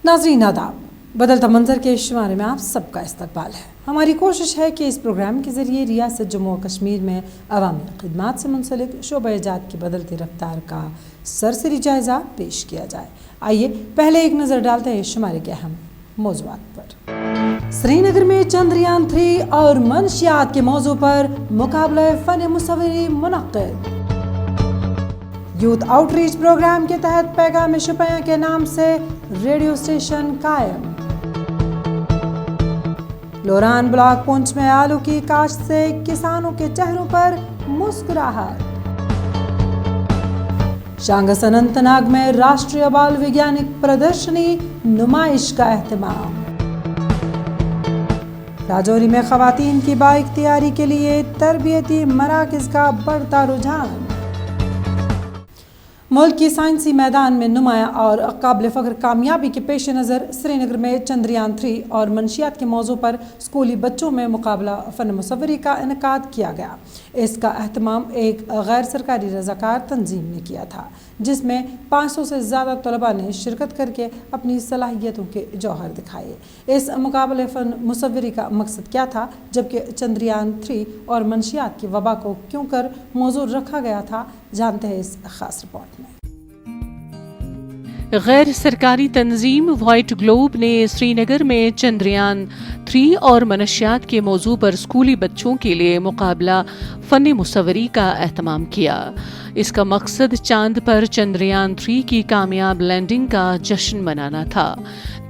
नाज़रीन आदाब, बदलता मंजर के शुमारे में आप सबका इस्तकबाल है। हमारी कोशिश है कि इस प्रोग्राम के ज़रिए रियासत जम्मू और कश्मीर में अवामी खिदमात से मुंसलिक शोबा-ए-जात की बदलती रफ्तार का सरसरी जायज़ा पेश किया जाए। आइए पहले एक नज़र डालते हैं शुमारे के अहम मौज़ूआत पर। श्रीनगर में चंद्रयान 3 और मनशियात के मौजू पर मुकाबला फ़न मुसव्वरी मुनक्किद। यूथ आउटरीच प्रोग्राम के तहत पैगाम शुपैया के नाम से रेडियो स्टेशन कायम। लोरान ब्लॉक पुंछ में आलू की काश्त से किसानों के चेहरों पर मुस्कुराहट। शांगस अनंतनाग में राष्ट्रीय बाल वैज्ञानिक प्रदर्शनी नुमाइश का एहतमाम। राजौरी में खवातीन की बाइख्तियारी के लिए तरबियती मराकज का बढ़ता रुझान। मुल्क की साइंसी मैदान में नुमाया और काबिल फ़ख्र कामयाबी के पेश नज़र श्रीनगर में चंद्रयान 3 और मनशियात के मौजू पर स्कूली बच्चों में मुकाबला फ़न मुसव्वरी का इनेकाद किया गया। इसका अहतमाम एक गैर सरकारी रज़ाकार तंजीम ने किया था, जिसमें 500 से ज़्यादा तलबा ने शिरकत करके अपनी सलाहियतों के जौहर दिखाए। इस मुकाबले फ़न मुसव्वरी का मकसद क्या था, जबकि चंद्रयान 3 और मनशियात की वबा को क्यों कर मौजूद रखा गया था, जानते हैं इस खास रिपोर्ट में। गैर सरकारी तंजीम व्हाइट ग्लोब ने श्रीनगर में चंद्रयान 3 और मनशियात के मौजू पर स्कूली बच्चों के लिए मुकाबला फ़न मुसव्वरी का एहतमाम किया। इसका मकसद चांद पर चंद्रयान 3 की कामयाब लैंडिंग का जश्न मनाना था।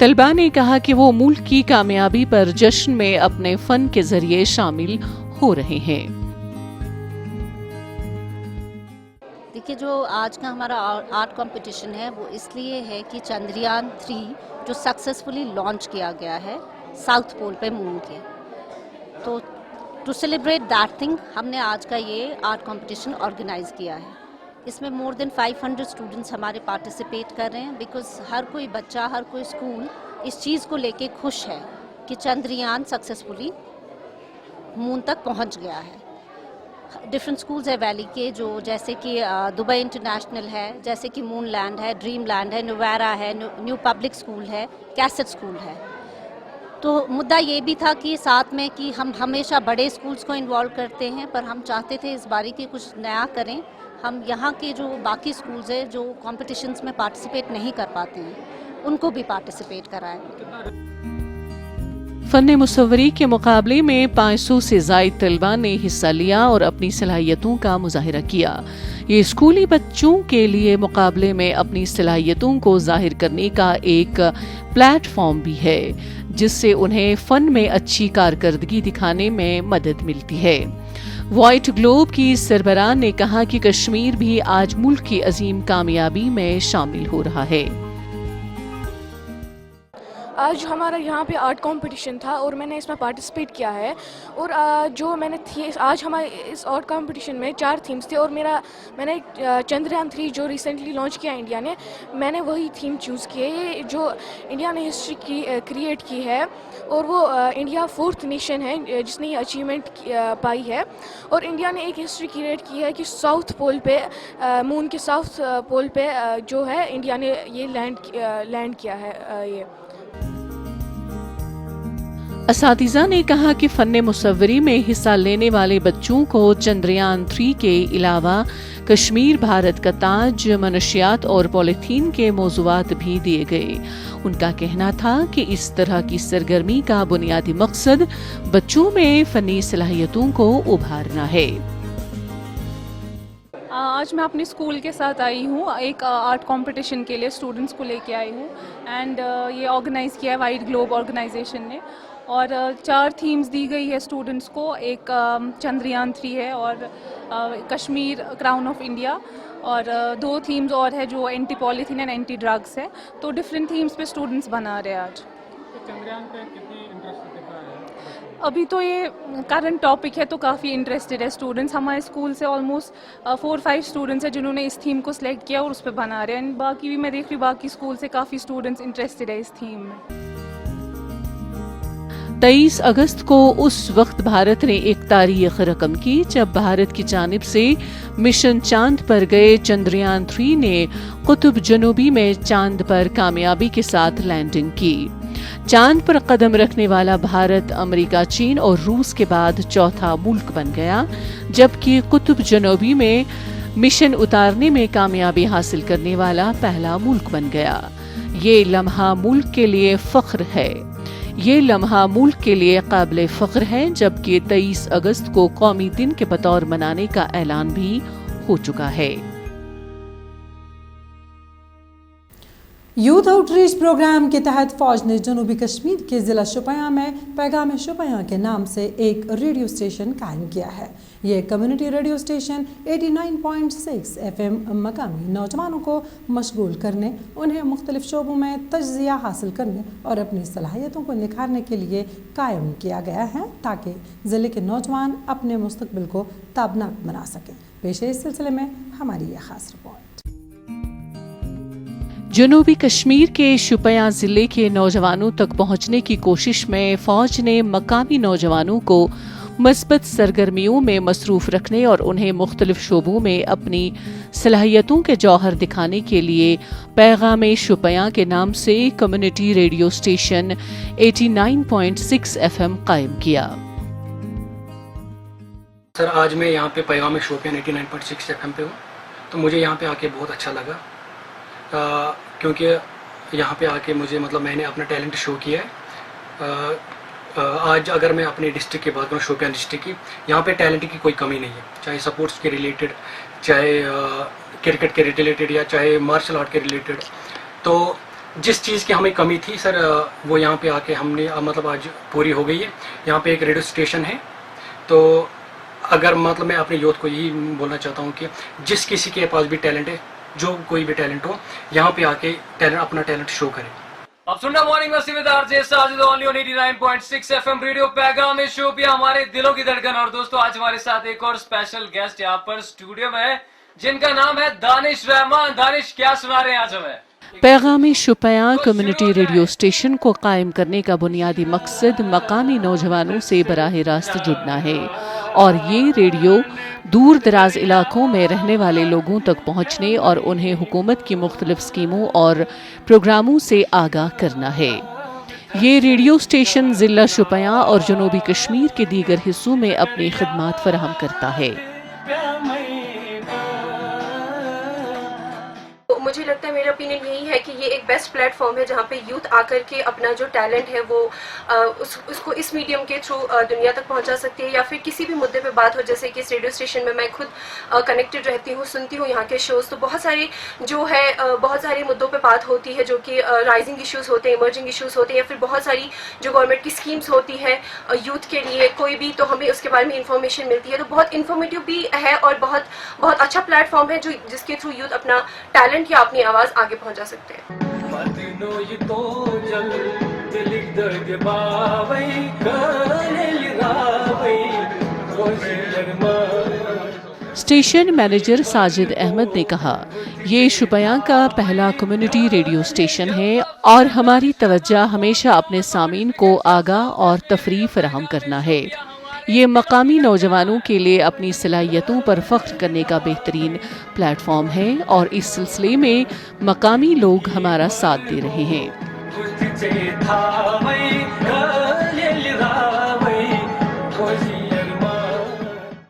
तलबा ने कहा कि वो मुल्क की कामयाबी पर जश्न में अपने फ़न के जरिए शामिल हो रहे हैं। देखिए, जो आज का हमारा आर्ट कंपटीशन है वो इसलिए है कि चंद्रयान 3 जो सक्सेसफुली लॉन्च किया गया है साउथ पोल पे मून के, तो टू सेलिब्रेट दैट थिंग हमने आज का ये आर्ट कंपटीशन ऑर्गेनाइज किया है। इसमें मोर देन 500 स्टूडेंट्स हमारे पार्टिसिपेट कर रहे हैं, बिकॉज हर कोई बच्चा, हर कोई स्कूल इस चीज़ को लेके खुश है कि चंद्रयान सक्सेसफुली मून तक पहुंच गया है। डिफरेंट स्कूल्स है वैली के, जो जैसे कि दुबई इंटरनेशनल है, जैसे कि मून लैंड है, ड्रीम लैंड है, नुवेरा है, न्यू पब्लिक स्कूल है, कैसेट स्कूल है। तो मुद्दा ये भी था कि साथ में कि हम हमेशा बड़े स्कूल्स को इन्वॉल्व करते हैं, पर हम चाहते थे इस बारी की कुछ नया करें। हम यहाँ के जो बाकी स्कूल्स हैं जो कॉम्पिटिशन्स में पार्टिसिपेट नहीं कर पाते हैं, उनको भी पार्टिसिपेट कराएं। फ़न मुसव्वरी के मुकाबले में 500 से ज़ायद तलबा ने हिस्सा लिया और अपनी सलाहियतों का मुजाहिरा किया। ये स्कूली बच्चों के लिए मुकाबले में अपनी सलाहियतों को जाहिर करने का एक प्लेटफॉर्म भी है, जिससे उन्हें फ़न में अच्छी कारकर्दगी दिखाने में मदद मिलती है। व्हाइट ग्लोब की सरबराह ने कहा कि कश्मीर भी आज मुल्क की अजीम कामयाबी में शामिल हो रहा है। आज हमारा यहाँ पे आर्ट कंपटीशन था और मैंने इसमें पार्टिसिपेट किया है। और जो मैंने आज हमारे इस आर्ट कंपटीशन में 4 थीम्स थे और मैंने चंद्रयान 3 जो रिसेंटली लॉन्च किया इंडिया ने, मैंने वही थीम चूज़ की है जो इंडिया ने हिस्ट्री क्रिएट की है। और वो इंडिया 4th नेशन है जिसने ये अचीवमेंट पाई है। और इंडिया ने एक हिस्ट्री क्रिएट की है कि साउथ पोल पे, मून के साउथ पोल पे जो है इंडिया ने ये लैंड किया है। ये असातिज़ा ने कहा कि फ़न मुसव्वरी में हिस्सा लेने वाले बच्चों को चंद्रयान 3 के अलावा कश्मीर भारत का ताज, मनशियात और पॉलीथीन के मौज़ूआत भी दिए गए। उनका कहना था कि इस तरह की सरगर्मी का बुनियादी मकसद बच्चों में फ़नी सलाहियतों को उभारना है। आज मैं अपने स्कूल के साथ आई हूँ, एक आर्ट कंपटीशन के लिए स्टूडेंट्स को लेके आई हूँ। एंड ये ऑर्गेनाइज़ किया है व्हाइट ग्लोब ऑर्गेनाइजेशन ने। और 4 थीम्स दी गई है स्टूडेंट्स को। एक चंद्रयान 3 है और कश्मीर क्राउन ऑफ इंडिया, और 2 थीम्स और है जो anti polythene and anti drugs है। तो डिफरेंट थीम्स पे स्टूडेंट्स बना रहे हैं आज। तो चंद्रयान पे कितनी इंटरेस्ट दिखा है? अभी तो ये करंट टॉपिक है तो काफ़ी इंटरेस्टेड है स्टूडेंट्स। हमारे स्कूल से ऑलमोस्ट 4-5 स्टूडेंट्स हैं जिन्होंने इस थीम को सिलेक्ट किया और उस पर बना रहे हैं। बाकी भी मैं देख रही हूँ बाकी स्कूल से काफ़ी स्टूडेंट्स इंटरेस्टेड है इस थीम में। 23 अगस्त को उस वक्त भारत ने एक तारीख रकम की जब भारत की जानिब से मिशन चांद पर गए चंद्रयान 3 ने कुतुब जनूबी में चांद पर कामयाबी के साथ लैंडिंग की। चांद पर कदम रखने वाला भारत अमेरिका, चीन और रूस के बाद चौथा मुल्क बन गया, जबकि कुतुब जनूबी में मिशन उतारने में कामयाबी हासिल करने वाला पहला मुल्क बन गया। ये लम्हा मुल्क के लिए फख्र है। ये लम्हा मुल्क के लिए काबिल फख्र है, जबकि 23 अगस्त को कौमी दिन के बतौर मनाने का ऐलान भी हो चुका है। यूथ आउटरीच प्रोग्राम के तहत फौज ने जनूबी कश्मीर के ज़िला शोपियां में पैगाम शोपियां के नाम से एक रेडियो स्टेशन कायम किया है। ये कम्युनिटी रेडियो स्टेशन 89.6 FM मकामी नौजवानों को मशगूल करने, उन्हें मुख्तलिफ शोबों में तज्ज़िया हासिल करने और अपनी सलाहियतों को निखारने के लिए कायम किया गया है, ताकि ज़िले के नौजवान अपने मुस्तकबिल को ताबनाक बना सकें। पेश है इस सिलसिले में हमारी यह खास रिपोर्ट। जनूबी कश्मीर के शोपियां जिले के नौजवानों तक पहुंचने की कोशिश में फौज ने मकामी नौजवानों को मस्बत सरगर्मियों में मसरूफ रखने और उन्हें मुख्तलिफ शोबों में अपनी सलाहियतों के जौहर दिखाने के लिए पैगाम शोपियां के नाम से कम्युनिटी रेडियो स्टेशन 89.6 FM कायम किया। सर, आज मैं यहाँ पे पैगाम शोपियां 89.6 FM पे हूँ, तो मुझे यहाँ पे आके बहुत अच्छा लगा, क्योंकि यहाँ पे आके मुझे मैंने अपना टैलेंट शो किया है। आज अगर मैं अपने डिस्ट्रिक्ट की बात करूँ, शोपियां डिस्ट्रिक्ट की, यहाँ पे टैलेंट की कोई कमी नहीं है, चाहे स्पोर्ट्स के रिलेटेड, चाहे क्रिकेट के रिलेटेड, या चाहे मार्शल आर्ट के रिलेटेड। तो जिस चीज़ की हमें कमी थी सर, वो यहाँ पे आके हमने आज पूरी हो गई है। यहाँ पे एक रेडियो स्टेशन है, तो अगर मैं अपने यूथ को यही बोलना चाहता हूँ कि जिस किसी के पास भी टैलेंट है, जो कोई भी टैलेंट हो, यहाँ पे आके अपना टैलेंट शो करे। अब सुनना मॉर्निंग मस्ती with RJ Sajid only on 89.6 FM radio पैगाम शोपियां, हमारे दिलों की धड़कन। और दोस्तों, आज हमारे साथ एक और स्पेशल गेस्ट यहाँ पर स्टूडियो में है, जिनका नाम है दानिश रहमान। दानिश, क्या सुना रहे हैं आज हमें? पैगाम शोपियां कम्युनिटी रेडियो स्टेशन को कायम करने का बुनियादी मकसद मकामी नौजवानों से बराह रास्त जुड़ना है और ये रेडियो दूर दराज इलाकों में रहने वाले लोगों तक पहुंचने और उन्हें हुकूमत की मुख्तलिफ स्कीमों और प्रोग्रामों से आगाह करना है। ये रेडियो स्टेशन ज़िला शोपियां और जनूबी कश्मीर के दीगर हिस्सों में अपनी खिदमात फराहम करता है। मुझे लगता है, मेरा ओपिनियन यही है कि ये एक बेस्ट प्लेटफॉर्म है जहाँ पे यूथ आकर के अपना जो टैलेंट है वो उसको इस मीडियम के थ्रू दुनिया तक पहुँचा सकती है, या फिर किसी भी मुद्दे पे बात हो। जैसे कि इस रेडियो स्टेशन में मैं खुद कनेक्टेड रहती हूँ, सुनती हूँ यहाँ के शोज़, तो बहुत सारे मुद्दों पे बात होती है, जो कि राइजिंग इश्यूज़ होते हैं, इमर्जिंग इश्यूज़ होते हैं, या फिर बहुत सारी जो गवर्नमेंट की स्कीम्स होती है यूथ के लिए कोई भी, तो हमें उसके बारे में इंफॉर्मेशन मिलती है। तो बहुत इन्फॉर्मेटिव भी है और बहुत अच्छा प्लेटफॉर्म है जिसके थ्रू यूथ अपना टैलेंट या अपनी आवाज़ आगे पहुंचा सकते हैं। स्टेशन मैनेजर साजिद अहमद ने कहा, ये शोपियां का पहला कम्युनिटी रेडियो स्टेशन है और हमारी तवज्जो हमेशा अपने सामीन को आगाह और तफरीह फराहम करना है। ये मकामी नौजवानों के लिए अपनी सलाहियतों पर फख्र करने का बेहतरीन प्लेटफॉर्म है और इस सिलसिले में मकामी लोग हमारा साथ दे रहे हैं।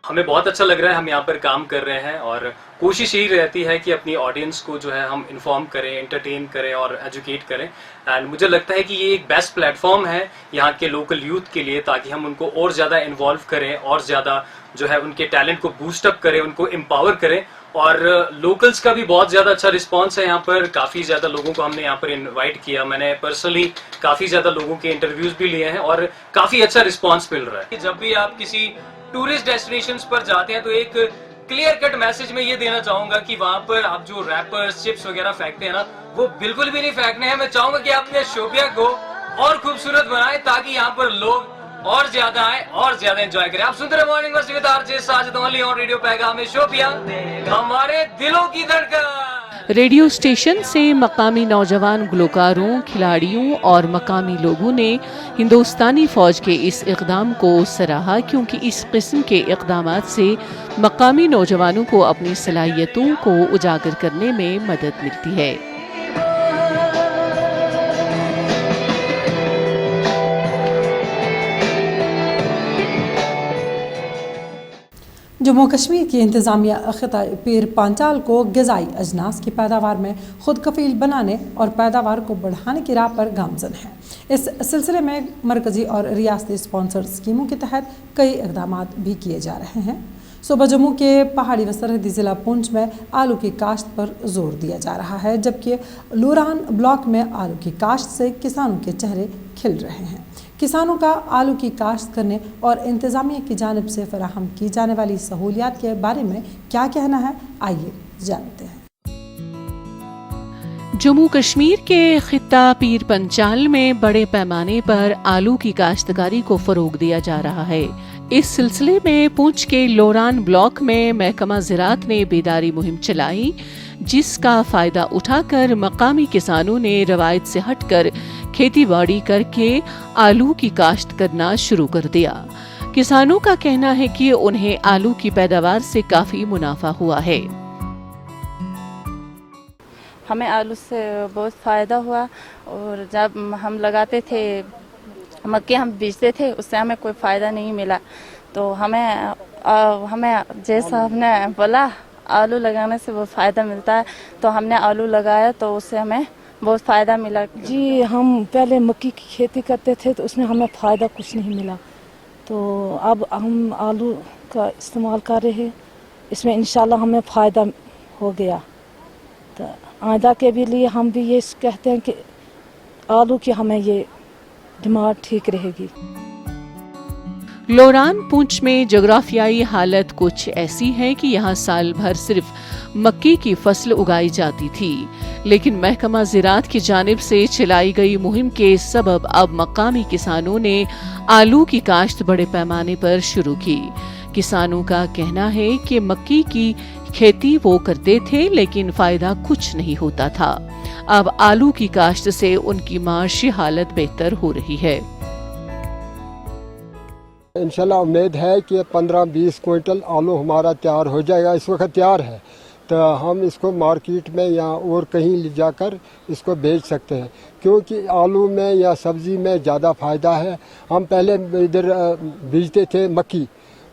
हमें बहुत अच्छा लग रहा है, हम यहाँ पर काम कर रहे हैं और कोशिश यही रहती है कि अपनी ऑडियंस को जो है हम इन्फॉर्म करें, एंटरटेन करें और एजुकेट करें। एंड मुझे लगता है कि ये एक बेस्ट प्लेटफॉर्म है यहाँ के लोकल यूथ के लिए, ताकि हम उनको और ज़्यादा इन्वॉल्व करें और ज़्यादा जो है उनके टैलेंट को बूस्टअप करें, उनको एम्पावर करें। और लोकल्स का भी बहुत ज़्यादा अच्छा रिस्पांस है यहाँ पर। काफ़ी ज़्यादा लोगों को हमने यहाँ पर इनवाइट किया, मैंने पर्सनली काफ़ी ज़्यादा लोगों के इंटरव्यूज़ भी लिए हैं और काफ़ी अच्छा रिस्पांस मिल रहा है। जब भी आप किसी टूरिस्ट डेस्टिनेशंस पर जाते हैं तो एक क्लियर कट मैसेज में ये देना चाहूंगा कि वहाँ पर आप जो रैपर्स, चिप्स वगैरह फेंकते हैं ना, वो बिल्कुल भी नहीं फेंकने हैं। मैं चाहूंगा कि आप अपने शोपियां को और खूबसूरत बनाएं, ताकि यहाँ पर लोग और ज्यादा आए और ज्यादा एंजॉय करें। आप सुनते रहे मॉर्निंग मस्ती with RJ Sajid only on radio पैगाम शोपियां, हमारे दिलों की धड़कन। रेडियो स्टेशन से मकामी नौजवान गुलकारों, खिलाड़ियों और मकामी लोगों ने हिंदुस्तानी फौज के इस इक़दाम को सराहा, क्योंकि इस किस्म के इक़दामात से मकामी नौजवानों को अपनी सलाहियतों को उजागर करने में मदद मिलती है। जम्मू कश्मीर की इंतज़ामिया ख़िता पीर पांचाल को ग़िज़ाई अजनास की पैदावार में ख़ुद कफ़ील बनाने और पैदावार को बढ़ाने की राह पर गामज़न है। इस सिलसिले में मरकज़ी और रियासती स्पॉन्सर स्कीमों के तहत कई इक़दाम भी किए जा रहे हैं। सूबा जम्मू के पहाड़ी व सरहदी ज़िला पुंछ में आलू की काश्त पर जोर दिया जा रहा है, जबकि लोरान ब्लॉक में आलू की काश्त से किसानों के चेहरे खिल रहे हैं। किसानों का आलू की काश्त करने और इंतज़ामिया की जानिब से फराहम की जाने वाली सहूलियात के बारे में क्या कहना है, आइए जानते हैं। जम्मू कश्मीर के खित्ता पीर पंचाल में बड़े पैमाने पर आलू की काश्तकारी को फरोग दिया जा रहा है। इस सिलसिले में पुंछ के लोरान ब्लॉक में महकमा ज़राअत ने बेदारी मुहिम चलाई, जिसका फायदा उठाकर मकामी किसानों ने रवायत से हटकर खेती बाड़ी करके आलू की काश्त करना शुरू कर दिया। किसानों का कहना है कि उन्हें आलू की पैदावार से काफी मुनाफा हुआ है। हमें आलू से बहुत फ़ायदा हुआ और जब हम लगाते थे मक्के हम बीजते थे उससे हमें कोई फ़ायदा नहीं मिला, तो हमें जैसा हमने बोला आलू लगाने से बहुत फ़ायदा मिलता है, तो हमने आलू लगाया तो उससे हमें बहुत फ़ायदा मिला। जी हम पहले मक्की की खेती करते थे तो उसमें हमें फ़ायदा कुछ नहीं मिला, तो अब हम आलू का इस्तेमाल कर रहे हैं, इसमें इंशाल्लाह हमें फ़ायदा हो गया। तो आइंदा के भी लिए हम भी ये कहते हैं कि आलू की हमें ये डिमांड ठीक रहेगी। लोरान पुंछ में जोग्राफियाई हालत कुछ ऐसी है कि यहाँ साल भर सिर्फ मक्की की फसल उगाई जाती थी, लेकिन महकमा ज़राअत की जानिब से चलाई गई मुहिम के सबब अब मकामी किसानों ने आलू की काश्त बड़े पैमाने पर शुरू की। किसानों का कहना है कि मक्की की खेती वो करते थे लेकिन फायदा कुछ नहीं होता था। अब आलू की काश्त से उनकी माशी हालत बेहतर हो रही है। इंशाल्लाह उम्मीद है कि 15-20 क्विंटल आलू हमारा तैयार हो जाएगा। इस वक्त तैयार है तो हम इसको मार्केट में या और कहीं ले जाकर इसको बेच सकते हैं, क्योंकि आलू में या सब्ज़ी में ज़्यादा फ़ायदा है। हम पहले इधर बीजते थे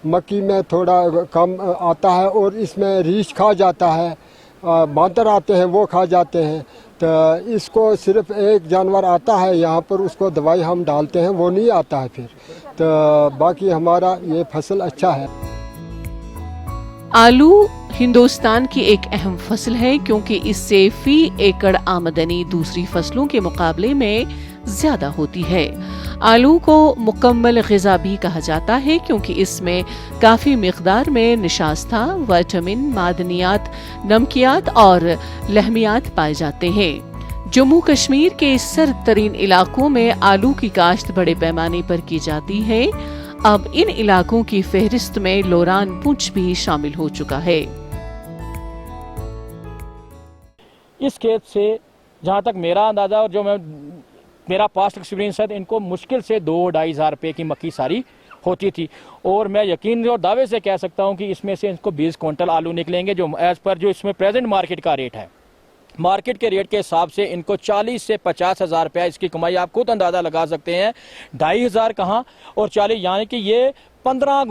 मक्की में थोड़ा कम आता है और इसमें रीछ खा जाता है, बांदर आते हैं वो खा जाते हैं, तो इसको सिर्फ एक जानवर आता है यहाँ पर, उसको दवाई हम डालते हैं वो नहीं आता है फिर, तो बाकी हमारा ये फसल अच्छा है। आलू हिंदुस्तान की एक अहम फसल है, क्योंकि इससे फी एकड़ आमदनी दूसरी फसलों के मुकाबले में ज्यादा होती है। आलू को मुकम्मल ग़िज़ा भी कहा जाता है, क्योंकि इसमें काफ़ी मिक़दार में निशास्ता, विटामिन, मादनियात, नमकियात और लहमियात पाए जाते हैं। जम्मू कश्मीर के सर्द तरीन इलाकों में आलू की काश्त बड़े पैमाने पर की जाती है। अब इन इलाकों की फहरिस्त में लोरान पुंछ भी शामिल हो चुका है। इस खेत से जहाँ तक मेरा अंदाज़ा और जो मेरा पास्ट एक्सपीरियंस है, इनको मुश्किल से 2-2.5 हज़ार रुपये की मक्की सारी होती थी, और मैं यकीन और दावे से कह सकता हूँ कि इसमें से इनको 20 क्विंटल आलू निकलेंगे, जो एज़ पर जो इसमें प्रेजेंट मार्केट का रेट है। मार्केट के रेट के हिसाब से इनको 40 से 50 हज़ार रुपया इसकी कमाई आप खुद अंदाज़ा लगा सकते हैं। 2.5 हज़ार कहाँ और 40, यानी कि ये 15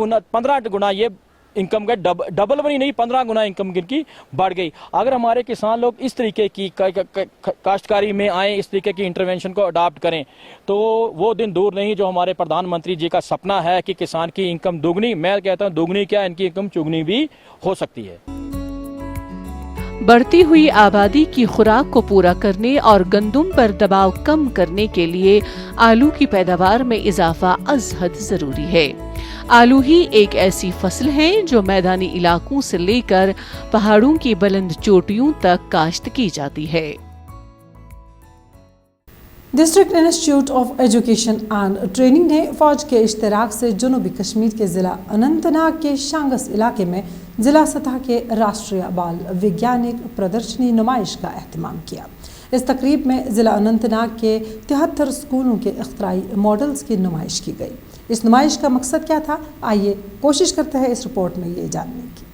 गुना ये इनकम का डबल बनी नहीं, 15 गुना इनकम की बढ़ गई। अगर हमारे किसान लोग इस तरीके की काश्तकारी में आए, इस तरीके की इंटरवेंशन को अडॉप्ट करें, तो वो दिन दूर नहीं जो हमारे प्रधानमंत्री जी का सपना है कि किसान की इनकम दुगनी, मैं कहता हूँ दुगनी क्या, इनकी इनकम चुगनी भी हो सकती है। बढ़ती हुई आबादी की खुराक को पूरा करने और गंदुम पर दबाव कम करने के लिए आलू की पैदावार में इजाफा अज़हद जरूरी है। आलू ही एक ऐसी फसल है जो मैदानी इलाकों से लेकर पहाड़ों की बुलंद चोटियों तक काश्त की जाती है। District institute of education and training ने फौज के इश्तराक से जनूबी कश्मीर के ज़िला अनंतनाग के शांगस इलाके में ज़िला सतह के राष्ट्रीय बाल वैज्ञानिक प्रदर्शनी नुमाइश का एहतमाम किया। इस तकरीब में ज़िला अनंतनाग के 73 स्कूलों के इख्तराई मॉडल्स की नुमाइश की गई। इस नुमाइश का मकसद क्या था, आइए कोशिश करते हैं इस रिपोर्ट में ये जानने की।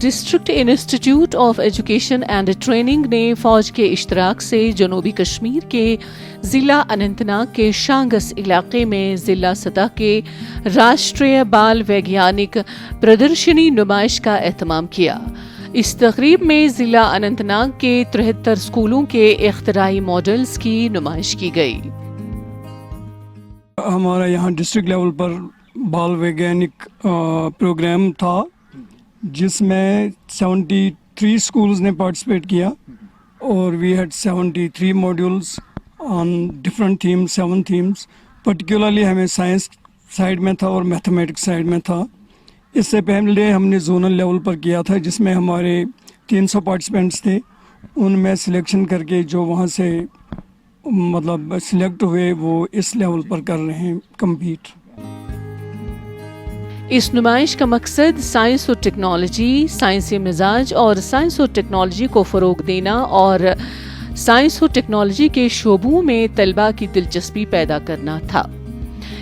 District institute of education and training ने फौज के इश्तराक से जनूबी कश्मीर के ज़िला अनंतनाग के शांगस इलाके में ज़िला सतह के राष्ट्रीय बाल वैज्ञानिक प्रदर्शनी नुमाइश का एहतमाम किया। इस तकरीब में ज़िला अनंतनाग के 73 स्कूलों के इख्तराई मॉडल्स की नुमाइश की गई। हमारा यहाँ डिस्ट्रिक्ट लेवल पर बाल वैज्ञानिक प्रोग्राम था जिसमें 73 स्कूल्स ने पार्टिसिपेट किया और we had 73 modules on different themes, 7 themes. Particularly हमें साइंस साइड में था और मैथमेटिक्स साइड में था। इससे पहले हमने जोनल लेवल पर किया था जिसमें हमारे 300 पार्टिसिपेंट्स थे। उनमें सिलेक्शन करके जो वहाँ से मतलब सिलेक्ट हुए वो इस लेवल पर कर रहे हैं कम्पीट। इस नुमाइश का मकसद साइंस और टेक्नोलॉजी, साइंसी मिजाज और साइंस और टेक्नोलॉजी को फ़रोग देना और साइंस और टेक्नोलॉजी के शोबों में तलबा की दिलचस्पी पैदा करना था।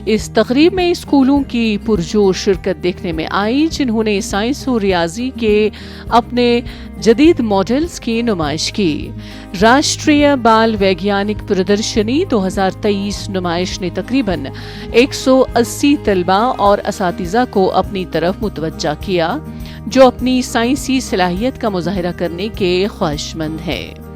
इस तकरीब में स्कूलों की पुरजोर शिरकत देखने में आई, जिन्होंने साइंस और रियाजी के अपने जदीद मॉडल्स की नुमाइश की। राष्ट्रीय बाल वैज्ञानिक प्रदर्शनी 2023 नुमाइश ने तकरीबन 180 तलबा और असातिज़ा को अपनी तरफ मुतवज्जा किया, जो अपनी साइंसी सलाहियत का मुजाहिरा करने के ख्वाहिशमंद हैं।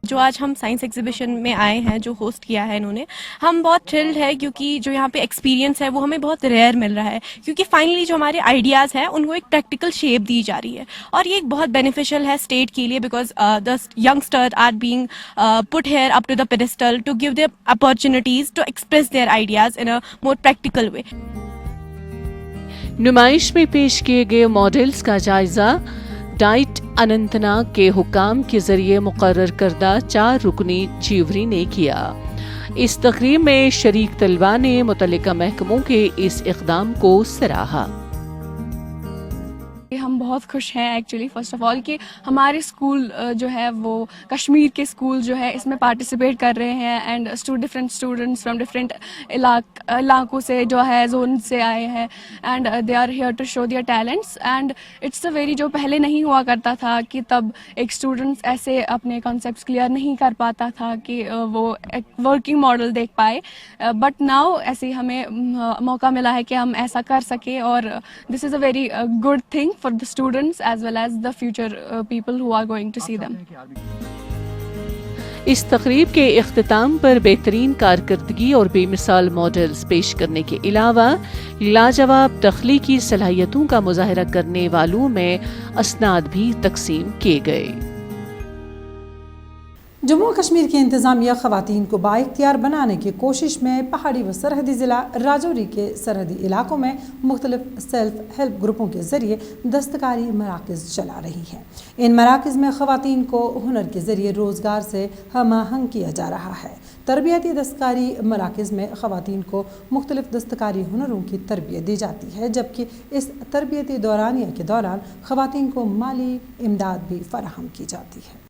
जो आज हम साइंस एग्जीबिशन में आए हैं, जो होस्ट किया है इन्होंने, हम बहुत थ्रिल्ड है क्योंकि जो यहाँ पे एक्सपीरियंस है वो हमें बहुत रेयर मिल रहा है, क्योंकि फाइनली जो हमारे आइडियाज़ हैं उनको एक प्रैक्टिकल शेप दी जा रही है और ये एक बहुत बेनिफिशियल है स्टेट के लिए, because the youngster are being put here up to the pedestal to give their opportunities to express their ideas in a more practical way. नुमाइश में पेश किए गए मॉडल्स का जायजा डाइट अनंतनाग के हुकाम के जरिए मुकर्रर करदा 4 रुकनी चीवरी ने किया। इस तकरीब में शरीक तलबा ने मुतल्लिका महकमों के इस इक़दाम को सराहा। हम बहुत खुश हैं एक्चुअली फर्स्ट ऑफ ऑल कि हमारे स्कूल जो है वो कश्मीर के स्कूल जो है इसमें पार्टिसिपेट कर रहे हैं and different students from different इलाकों से जो है जोन से आए हैं and they are here to show their talents and it's a very, जो पहले नहीं हुआ करता था कि तब एक स्टूडेंट्स ऐसे अपने कॉन्सेप्ट्स क्लियर नहीं कर पाता था कि वो एक वर्किंग मॉडल देख पाए, बट नाउ ऐसे हमें मौका मिला है कि हम ऐसा कर सकें और this is a very good thing for the students as well as the future people who are going to see them. इस तकरीब के इख्तिताम पर बेहतरीन कारकर्दगी और बेमिसाल मॉडल्स पेश करने के अलावा लाजवाब तख्लीकी सलाहियतों का मुजाहिरा करने वालों में असनाद भी तकसीम किए गए। जम्मू कश्मीर की इंतज़ामिया ख़वातीन को बाइख्तियार बनाने की कोशिश में पहाड़ी व सरहदी ज़िला राजौरी के सरहदी इलाकों में मुख्तलिफ सेल्फ हेल्प ग्रुपों के ज़रिए दस्तकारी मराकज़ चला रही हैं। इन मराकज़ में ख़वातीन को हुनर के ज़रिए रोज़गार से हम आहंग किया जा रहा है। तरबियती दस्तकारी मराकज़ में ख़वातीन को मुख्तलिफ दस्तकारी हुनरों की तरबियत दी जाती है, जबकि इस तरबियती दौरानिया के दौरान ख़वातीन को माली इमदाद भी फराहम की जाती है।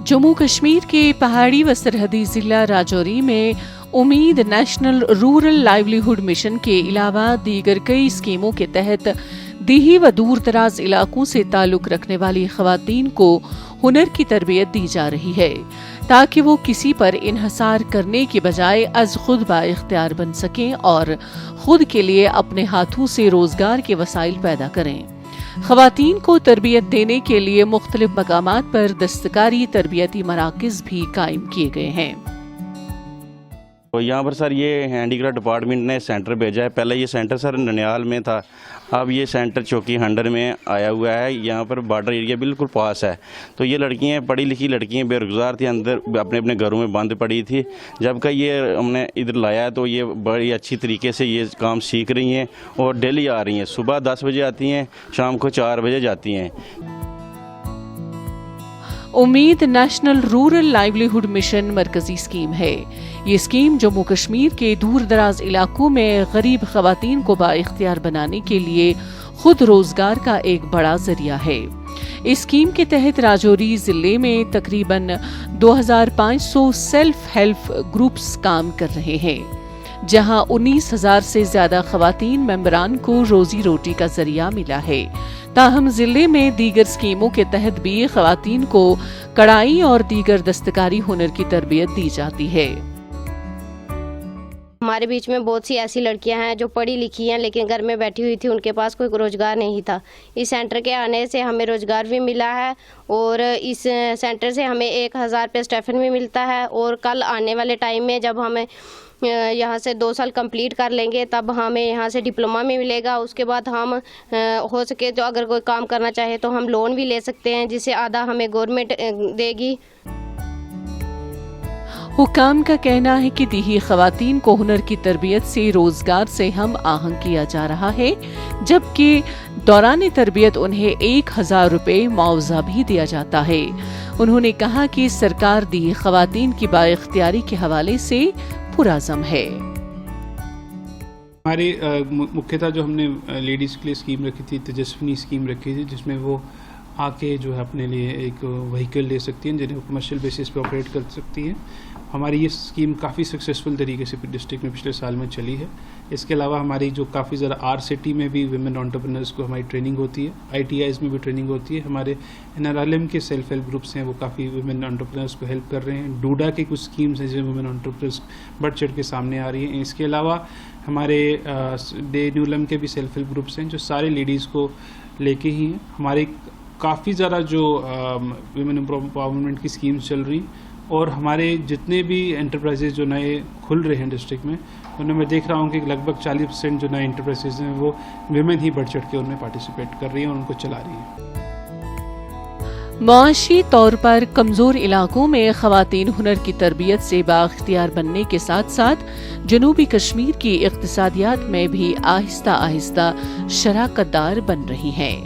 जम्मू कश्मीर के पहाड़ी व सरहदी ज़िला राजौरी में उम्मीद नेशनल रूरल लाइवलीहुड मिशन के अलावा दीगर कई स्कीमों के तहत दीही व दूर दराज इलाकों से ताल्लुक़ रखने वाली ख़वातीन को हुनर की तरबियत दी जा रही है, ताकि वो किसी पर इन्हसार करने के बजाय अज खुद बाइख्तियार बन सकें और खुद के लिए अपने हाथों से रोज़गार के वसाइल पैदा करें। ख़वातीन को तरबियत देने के लिए मुख्तलिफ मकामात पर दस्तकारी तरबियती मराकज़ भी कायम किए गए हैं। तो यहाँ पर सर ये हैंडीक्राफ्ट डिपार्टमेंट ने सेंटर भेजा है। पहले ये सेंटर सर ननियाल में था, अब ये सेंटर चौकी हंडर में आया हुआ है। यहाँ पर बॉर्डर एरिया बिल्कुल पास है। तो ये लड़कियाँ, पढ़ी लिखी लड़कियाँ बेरोज़गार थी, अंदर अपने अपने घरों में बंद पड़ी थी। जब का ये हमने इधर लाया है तो ये बड़ी अच्छी तरीके से ये काम सीख रही हैं और डेली आ रही हैं। सुबह 10 बजे आती हैं, शाम को 4 बजे जाती हैं। उम्मीद नेशनल रूरल लाइवलीहुड मिशन मरकजी स्कीम है। ये स्कीम जम्मू कश्मीर के दूर दराज इलाकों में गरीब खवातीन को बाइख्तियार बनाने के लिए खुद रोजगार का एक बड़ा जरिया है। इस स्कीम के तहत राजौरी जिले में तकरीबन 2500 सेल्फ हेल्प ग्रुप्स काम कर रहे हैं, जहां 19,000 से ज्यादा खवातीन मेंबरान को रोजी रोटी का जरिया मिला है। ताहम जिले में दीगर स्कीमों के तहत भी खवातीन को कढ़ाई और दीगर दस्तकारी हुनर की तरबियत दी जाती है। हमारे बीच में बहुत सी ऐसी लड़कियां हैं जो पढ़ी लिखी हैं लेकिन घर में बैठी हुई थी, उनके पास कोई रोज़गार नहीं था। इस सेंटर के आने से हमें रोज़गार भी मिला है और इस सेंटर से हमें 1,000 रुपये स्टेफन भी मिलता है। और कल आने वाले टाइम में जब हमें यहाँ से 2 साल कंप्लीट कर लेंगे तब हमें यहाँ से डिप्लोमा भी मिलेगा। उसके बाद हम हो सके तो अगर कोई काम करना चाहे तो हम लोन भी ले सकते हैं, जिससे आधा हमें गवर्नमेंट देगी। हुकाम का कहना है कि दीही खवातीन को हुनर की तरबियत से रोजगार से हम आहंग किया जा रहा है, जबकि दौरान तरबियत उन्हें 1,000 रुपये मुआवजा भी दिया जाता है। उन्होंने कहा कि सरकार दीही खवातीन की बाइख्तियारी के हवाले से पुराज़म है। हमारी मुख्यतः जो हमने लेडीज़ के लिए स्कीम रखी थी, तेजस्विनी स्कीम रखी थी, जिसमें वो आके जो है अपने लिए एक व्हीकल ले सकती हैं जिन्हें कमर्शियल बेसिस पे ऑपरेट कर सकती हैं। हमारी ये स्कीम काफ़ी सक्सेसफुल तरीके से डिस्ट्रिक्ट में पिछले साल में चली है। इसके अलावा हमारी जो काफ़ी ज़्यादा RCT में भी वुमेन एंटरप्रेन्योर्स को हमारी ट्रेनिंग होती है, ITIs में भी ट्रेनिंग होती है। हमारे NRLM के सेल्फ हेल्प ग्रुप्स हैं, वो काफ़ी वुमेन एंटरप्रेन्योर्स को हेल्प कर रहे हैं। डूडा की कुछ स्कीम्स हैं जिसमें वुमेन एंटरप्रेन्योर्स बढ़ चढ़ के सामने आ रही हैं। इसके अलावा हमारे डे न्यूलम के भी सेल्फ हेल्प ग्रुप्स हैं जो सारे लेडीज़ को लेके ही हैं। हमारे काफ़ी ज़्यादा जो वुमेन एम्पावरमेंट की स्कीम्स चल रही, और हमारे जितने भी एंटरप्राइजेज जो नए खुल रहे हैं डिस्ट्रिक्ट में, उनमें मैं देख रहा हूँ कि लगभग 40% जो नए एंटरप्राइजेज हैं वो वुमेन ही बढ़ चढ़ के उनमें पार्टिसिपेट कर रही हैं और उनको चला रही हैं। मुआशी तौर पर कमज़ोर इलाकों में खवातीन हुनर की तरबियत से बाख्तियार बनने के साथ साथ जनूबी कश्मीर की इक़्तिसादियात में भी आहिस्ता आहिस्ता शराकतदार बन रही हैं।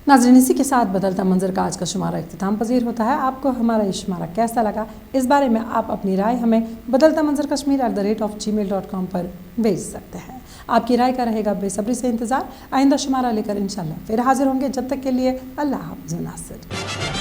नाज़रीन, इसी के साथ बदलता मंजर का आज का शुमारा इख्तिताम पजीर होता है। आपको हमारा ये शुमारा कैसा लगा, इस बारे में आप अपनी राय हमें बदलता मंजर kashmir@gmail.com पर भेज सकते हैं। आपकी राय का रहेगा बेसब्री से इंतज़ार। आइंदा शुमारा लेकर इंशाल्लाह फिर हाजिर होंगे। जब तक के लिए अल्लाह हाफ़िज़।